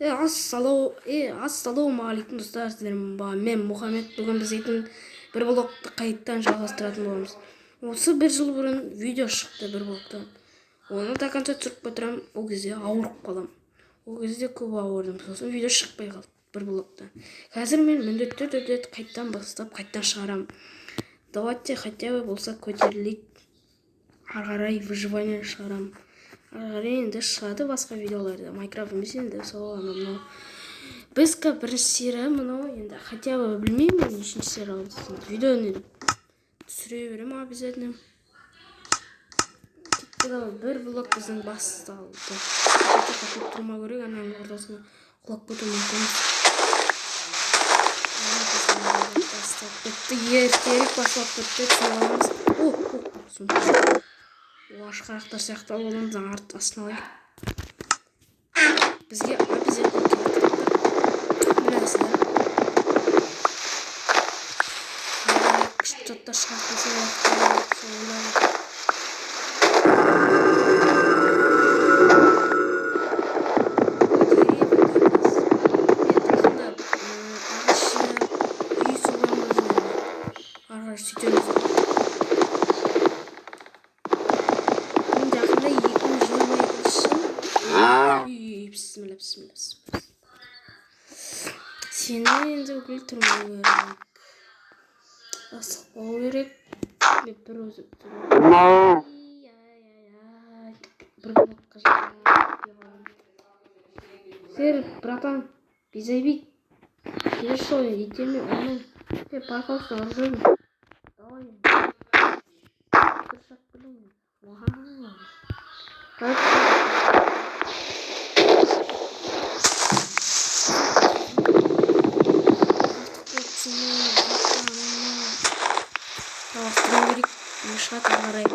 Ассалаумағалейкум достар, сіздермен ба мен Мұхаммед. Бүгін біз бір блогты қайттан жалғастыратын боламыз. Осы бір жыл бұрын видео шықты бір блогтан. Оны да қанша түсіріп отырамын, ол кезде ауырып қалам. Ол кезде көп ауырдым, сосын видео шықпай қалды бір блогтан. Қазір мен міндетті түрде қайттан бастап қайттан шығарам. Давайте хотя бы болса көтерілейік. Ары қарай выживание шығарам. Енді шығады басқа видеоларда, Майнкрафт емес енді, сол анау бізка бірінші серия мынау, енді хотя бы білмеймін, нешінші серия алды. Видеоны түсіре беремін обязательно. Бір блог біздің басталды. Қатып тұрма керек, ананың ортасына құлап кету мүмкін. Бітті, ертерек басылап бітті, түсінеміз. Ашқарақтар сияқты оламыз, артын астына алайық. Бізге обязательно керек. Білесіздер. Күшті шығартылсын уақытта. Bismillah. Seni енді өкіл тұрмау керек. Асықпау керек. Бір өзіп тұрмау. Бір блокқа жатыр. Сер, братан, безайбей. Хорошо, идите мне, он. Пожалуйста, оружие. Давай. Шаг блин. Вау. Как? Мешать ағарай.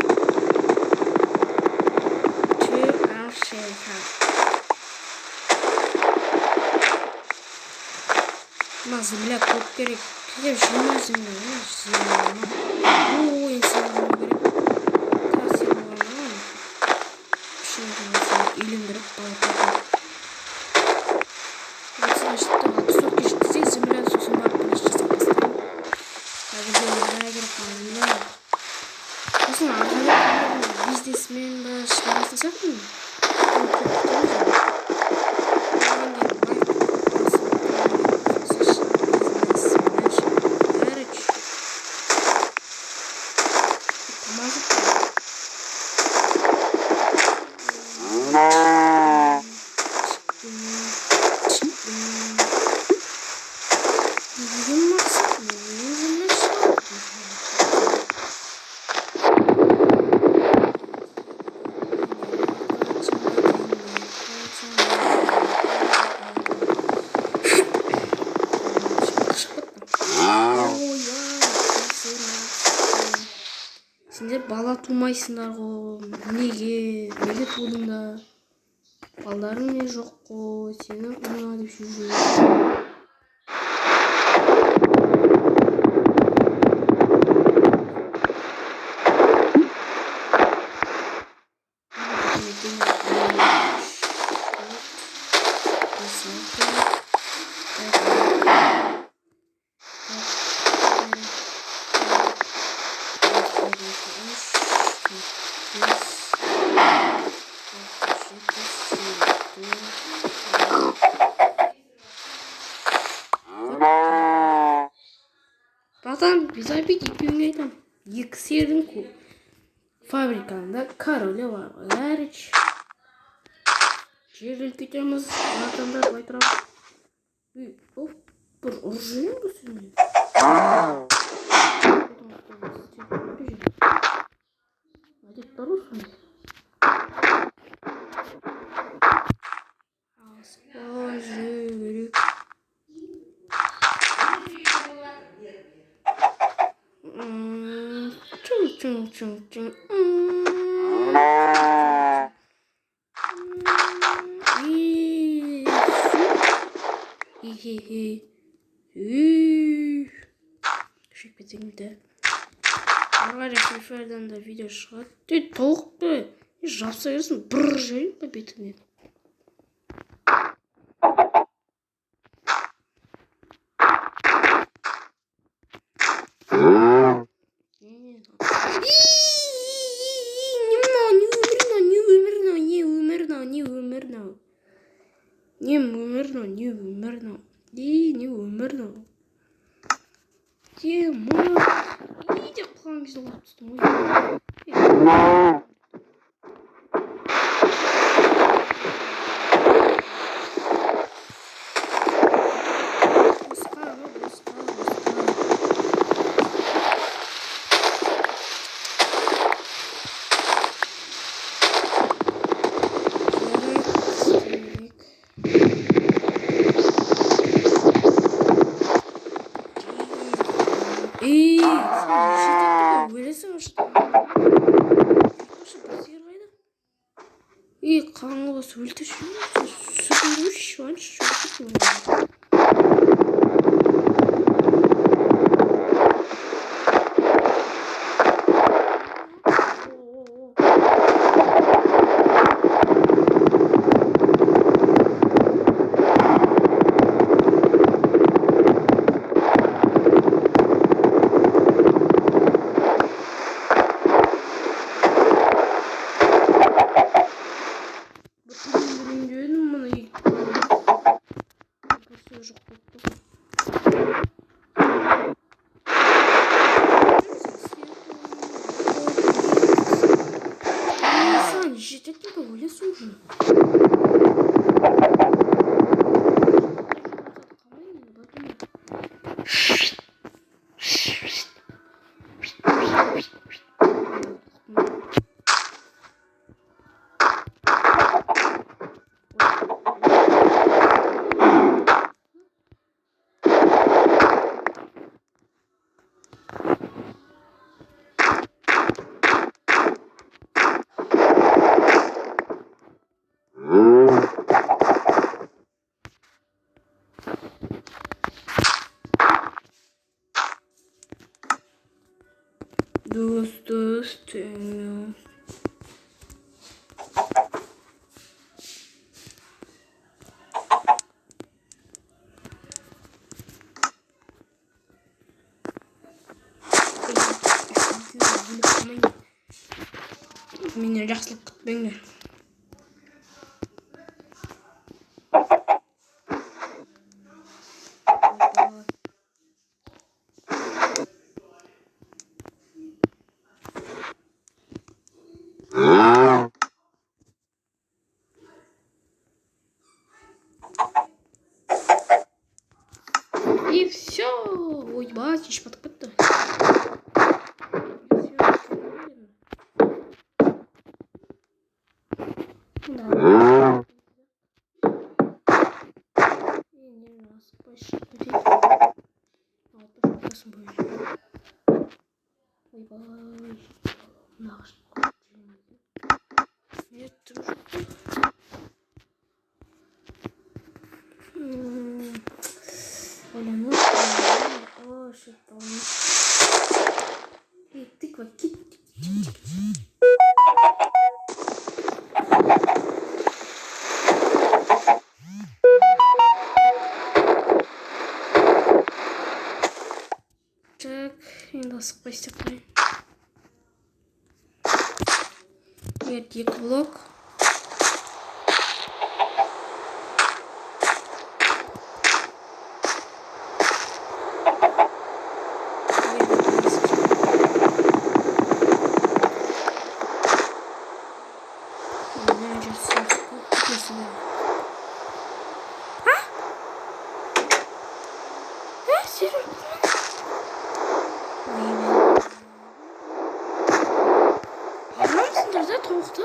Мына земля көп керек. Кейде жиырма земля. Ой, сен керек. Красиво болған. Үйлендіріп балапады. Земля сосын барып бірінші жасап бастаймын. Қазір земля Осыны ағылы бизнесмен ба шығаратын сияқтымын. Сендер бала тумайсыңдар ғой. Неге тудыңдар? Балдарың не жоқ қой. Сені ұна деп жүрген. Братан, безобид екеуіңе айтам. Екі сердің фабрикаңда королі бар. Ләріч. Жерден кетеміз. Братандар былай тұрады. Бір ұржайын бұл сізмен. Әдет бар осы. Аспа жүрек. Чун. Шекпетіңді. Ағар фриферден да видео шығады. Толықты. Жапса ерсін бір жайын ба бетіңнен. Не өмірно, не өмірно. Не өмірно. Мұны. Де құлаған кезде лап түстім ғой. Kanka söyledi şunu. Sıkılmış şu an. Dost. Meni yaxshilik kutmanglar. И все. Ой, батюшка, подпыта. Да. И не раз пошли. Ой, бай. Наш. Нет, дружку. Оля, о, что-то. И тыква, кит. Так, енді спасибо. Нет, блок. Aramsındır da tavukta.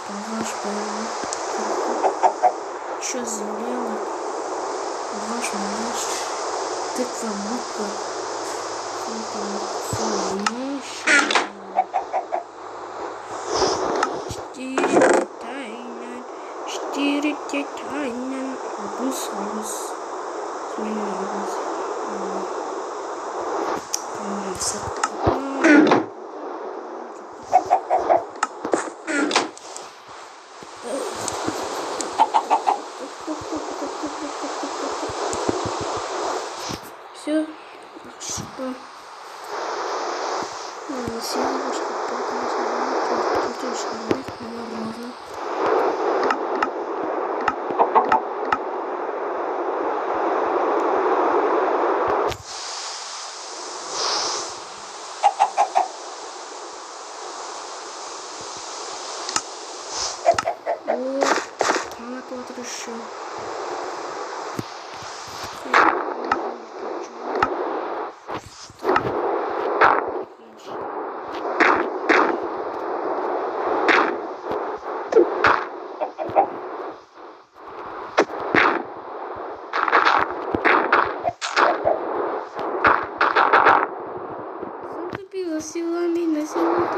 багаж, багаж. Что земля? Багаж. Тыква, буква. Четыре тайна. Арбуз. Все, что? Еще. Затупила силами на силу.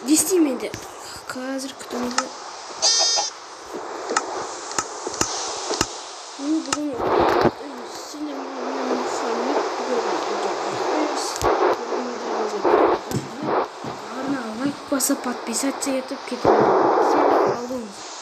Не істеймейді. Қазір күтімді. Бүгін басып подписаться етіп кетіп қалдыңыз.